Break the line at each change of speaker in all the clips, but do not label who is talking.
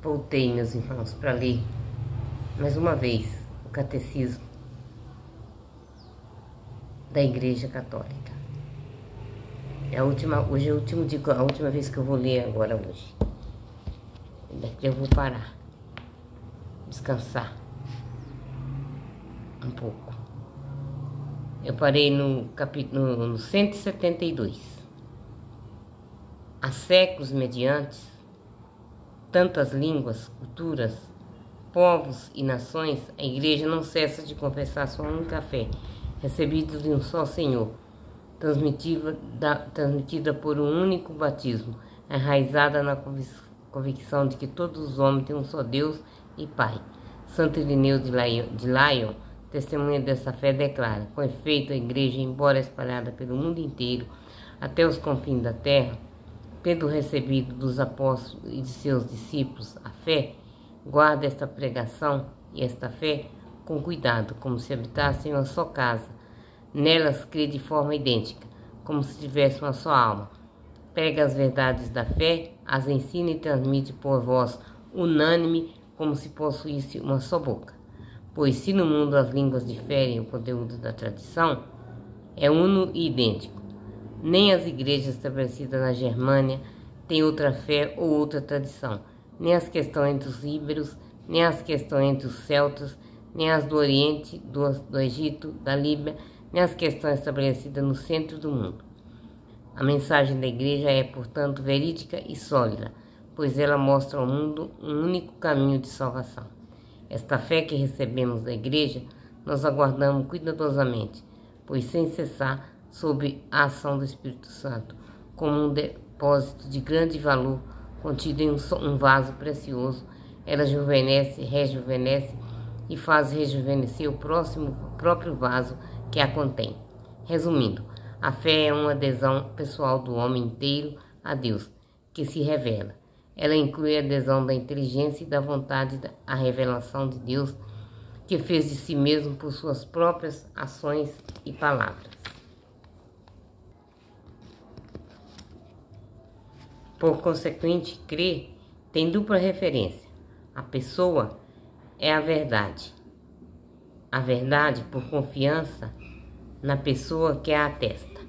Voltei, meus irmãos, para ler mais uma vez o Catecismo da Igreja Católica. Hoje é o último dia, a última vez que eu vou ler agora hoje. Daqui eu vou parar, descansar um pouco. Eu parei no capítulo 172. Há séculos mediante, tantas línguas, culturas, povos e nações, a Igreja não cessa de confessar sua única fé, recebida de um só Senhor, transmitida por um único batismo, enraizada na convicção de que todos os homens têm um só Deus e Pai. Santo Irineu de Lyon, testemunha dessa fé, declara: com efeito, a Igreja, embora espalhada pelo mundo inteiro, até os confins da terra, tendo recebido dos apóstolos e de seus discípulos a fé, guarda esta pregação e esta fé com cuidado, como se habitasse em uma só casa. Nelas crê de forma idêntica, como se tivesse uma só alma. Prega as verdades da fé, as ensina e transmite por voz unânime, como se possuísse uma só boca. Pois se no mundo as línguas diferem o conteúdo da tradição, é uno e idêntico. Nem as igrejas estabelecidas na Germânia têm outra fé ou outra tradição, nem as questões entre os íberos, nem as questões entre os celtas, nem as do Oriente, do Egito, da Líbia, nem as questões estabelecidas no centro do mundo. A mensagem da Igreja é, portanto, verídica e sólida, pois ela mostra ao mundo um único caminho de salvação. Esta fé que recebemos da Igreja, nós aguardamos cuidadosamente, pois sem cessar, sob a ação do Espírito Santo, como um depósito de grande valor contido em um vaso precioso, ela rejuvenesce e faz rejuvenescer o próprio vaso que a contém. Resumindo, a fé é uma adesão pessoal do homem inteiro a Deus, que se revela. Ela inclui a adesão da inteligência e da vontade à revelação de Deus, que fez de si mesmo por suas próprias ações e palavras. Por consequente, crer tem dupla referência. A pessoa é a verdade. A verdade por confiança na pessoa que a atesta.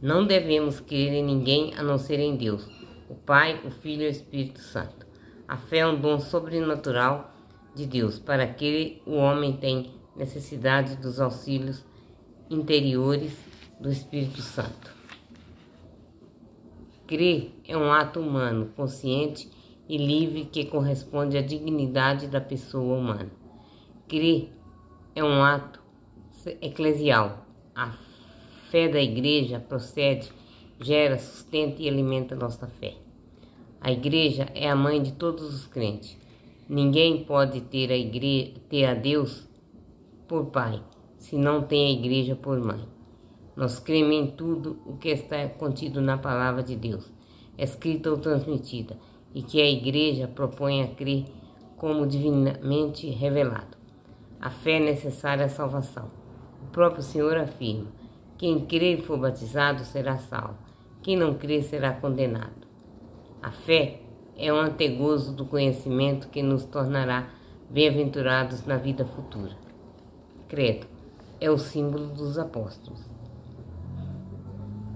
Não devemos crer em ninguém a não ser em Deus, o Pai, o Filho e o Espírito Santo. A fé é um dom sobrenatural de Deus, para que o homem tem necessidade dos auxílios interiores do Espírito Santo. Crer é um ato humano, consciente e livre que corresponde à dignidade da pessoa humana. Crer é um ato eclesial. A fé da Igreja procede, gera, sustenta e alimenta nossa fé. A Igreja é a mãe de todos os crentes. Ninguém pode ter a Deus por pai, se não tem a Igreja por mãe. Nós cremos em tudo o que está contido na Palavra de Deus, escrita ou transmitida, e que a Igreja propõe a crer como divinamente revelado. A fé é necessária à salvação. O próprio Senhor afirma: quem crer e for batizado será salvo, quem não crer será condenado. A fé é um antegozo do conhecimento que nos tornará bem-aventurados na vida futura. Credo é o símbolo dos apóstolos.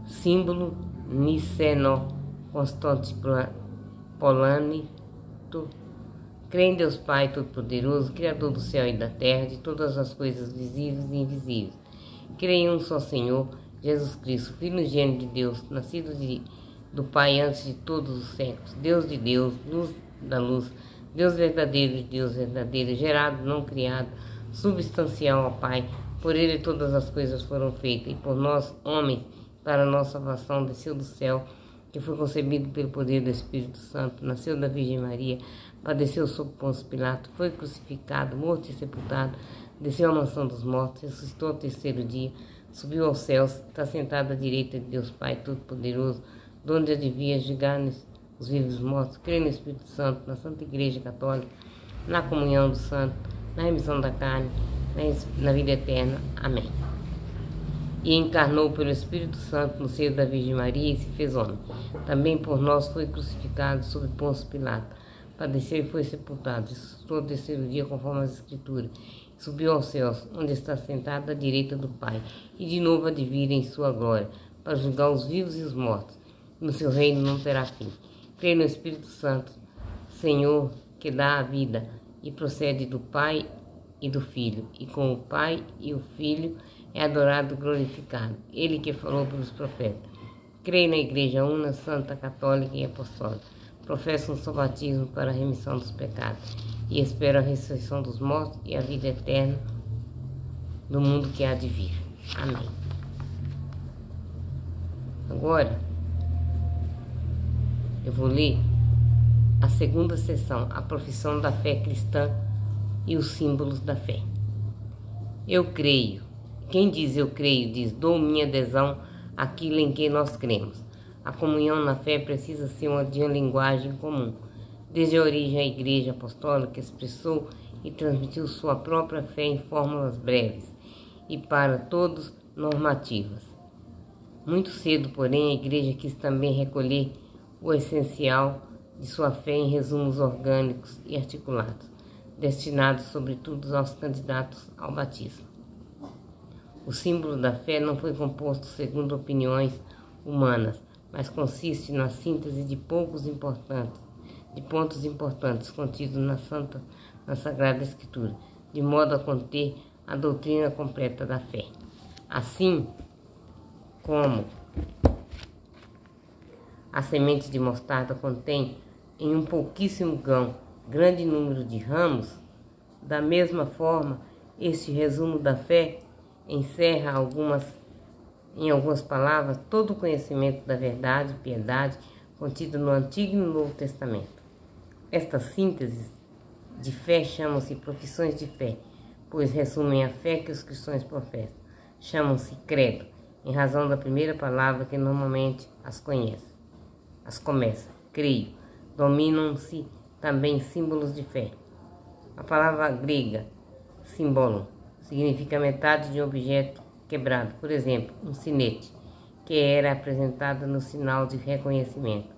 Símbolo niceno-constantinopolitano. Crê em Deus Pai Todo-Poderoso, Criador do céu e da terra, de todas as coisas visíveis e invisíveis. Crê em um só Senhor, Jesus Cristo, Filho unigênito de Deus, nascido do Pai antes de todos os séculos, Deus de Deus, luz da luz, Deus verdadeiro de Deus verdadeiro, gerado, não criado, substancial ao Pai. Por Ele todas as coisas foram feitas, e por nós, homens, para a nossa salvação, desceu do céu, que foi concebido pelo poder do Espírito Santo, nasceu da Virgem Maria, padeceu sob Pôncio Pilato, foi crucificado, morto e sepultado, desceu à mansão dos mortos, ressuscitou ao terceiro dia, subiu aos céus, está sentado à direita de Deus Pai Todo-Poderoso, de onde devia julgar os vivos e os mortos. Creio no Espírito Santo, na Santa Igreja Católica, na comunhão dos santos, na remissão da carne, na vida eterna. Amém. E encarnou pelo Espírito Santo no seio da Virgem Maria e se fez homem. Também por nós foi crucificado sob Pôncio Pilato. padeceu e foi sepultado, ressuscitou ao terceiro dia conforme as Escrituras, subiu aos céus, onde está sentado à direita do Pai, e de novo há de vir em sua glória, para julgar os vivos e os mortos. No seu reino não terá fim. Creio no Espírito Santo, Senhor, que dá a vida, e procede do Pai e do Filho, e com o Pai e o Filho é adorado e glorificado, ele que falou pelos profetas. Creio na Igreja Una, Santa, Católica e Apostólica. Professo um só batismo para a remissão dos pecados e espero a ressurreição dos mortos e a vida eterna do mundo que há de vir. Amém. Agora, eu vou ler a segunda sessão, a profissão da fé cristã e os símbolos da fé. Eu creio. Quem diz eu creio, diz dou minha adesão àquilo em que nós cremos. A comunhão na fé precisa ser de uma linguagem comum. Desde a origem, a Igreja Apostólica expressou e transmitiu sua própria fé em fórmulas breves e para todos normativas. Muito cedo, porém, a Igreja quis também recolher o essencial de sua fé em resumos orgânicos e articulados, destinados sobretudo aos candidatos ao batismo. O símbolo da fé não foi composto segundo opiniões humanas, mas consiste na síntese de pontos importantes contidos na Sagrada Escritura, de modo a conter a doutrina completa da fé. Assim como a semente de mostarda contém em um pouquíssimo grão grande número de ramos, da mesma forma, este resumo da fé encerra em algumas palavras todo o conhecimento da verdade e piedade contido no Antigo e no Novo Testamento. Estas sínteses de fé chamam-se profissões de fé, pois resumem a fé que os cristãos professam. Chamam-se credo, em razão da primeira palavra que normalmente as começa, creio. Dominam-se também símbolos de fé. A palavra grega, símbolo, significa metade de um objeto quebrado, por exemplo, um sinete, que era apresentado no sinal de reconhecimento.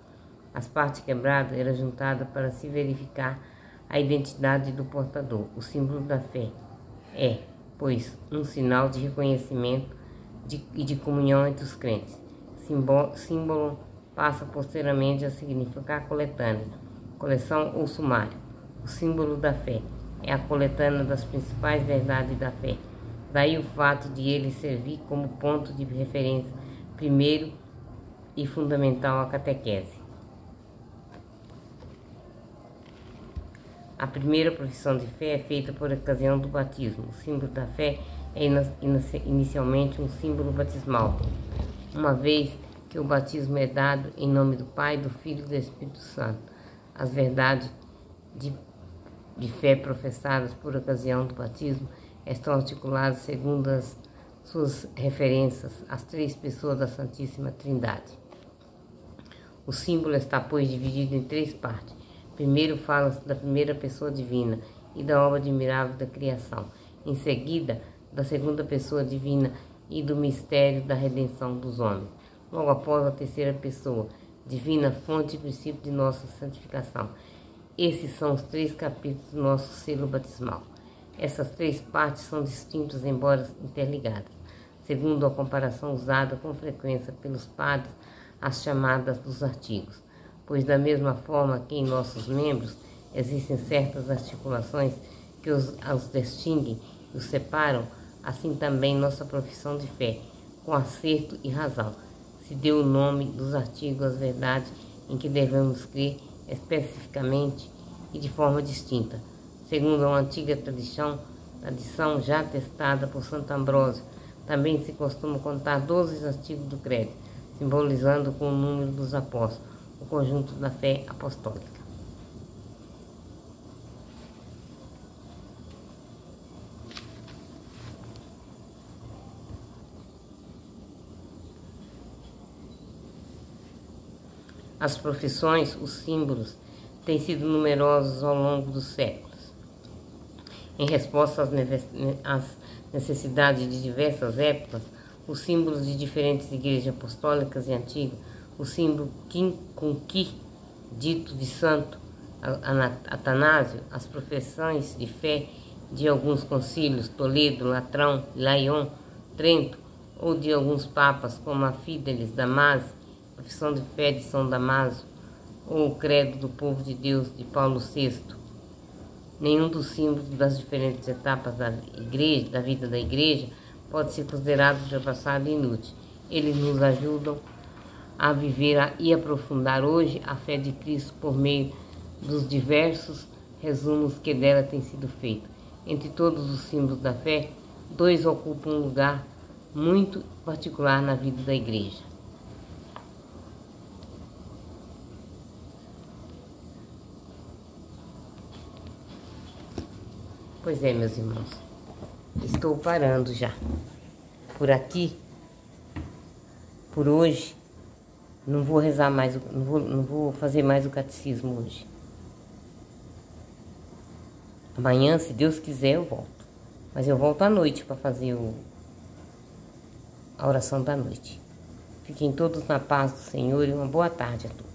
As partes quebradas eram juntadas para se verificar a identidade do portador. O símbolo da fé é, pois, um sinal de reconhecimento e de comunhão entre os crentes. Símbolo passa posteriormente a significar coletânea, coleção ou sumário. O símbolo da fé é a coletânea das principais verdades da fé. Daí o fato de ele servir como ponto de referência primeiro e fundamental à catequese. A primeira profissão de fé é feita por ocasião do batismo. O símbolo da fé é inicialmente um símbolo batismal, uma vez que o batismo é dado em nome do Pai, do Filho e do Espírito Santo. As verdades de fé professadas por ocasião do batismo estão articuladas segundo as suas referências às três pessoas da Santíssima Trindade. O símbolo está, pois, dividido em três partes. Primeiro fala-se da primeira pessoa divina e da obra admirável da criação. Em seguida, da segunda pessoa divina e do mistério da redenção dos homens. Logo após, a terceira pessoa divina, fonte e princípio de nossa santificação. Esses são os três capítulos do nosso selo batismal. Essas três partes são distintas, embora interligadas, segundo a comparação usada com frequência pelos padres, as chamadas dos artigos, pois da mesma forma que em nossos membros existem certas articulações que os distinguem e os separam, assim também nossa profissão de fé, com acerto e razão, se deu o nome dos artigos às verdades em que devemos crer especificamente e de forma distinta, segundo uma antiga tradição já atestada por Santo Ambrósio. Também se costuma contar 12 artigos do credo, simbolizando com o número dos apóstolos, o conjunto da fé apostólica. As profissões, os símbolos, têm sido numerosos ao longo dos séculos. Em resposta às necessidades de diversas épocas, os símbolos de diferentes igrejas apostólicas e antigas, o símbolo dito de santo, Atanásio, as profissões de fé de alguns concílios, Toledo, Latrão, Lyon, Trento, ou de alguns papas, como a Fidelis Damaso, profissão de fé de São Damaso, ou o credo do povo de Deus de Paulo VI. Nenhum dos símbolos das diferentes etapas da vida da igreja, pode ser considerado ultrapassado e inútil. Eles nos ajudam a viver e aprofundar hoje a fé de Cristo por meio dos diversos resumos que dela têm sido feitos. Entre todos os símbolos da fé, 2 ocupam um lugar muito particular na vida da igreja. Pois é, meus irmãos, estou parando já. Por aqui, por hoje, não vou rezar mais, não vou fazer mais o catecismo hoje. Amanhã, se Deus quiser, eu volto. Mas eu volto à noite para fazer a oração da noite. Fiquem todos na paz do Senhor e uma boa tarde a todos.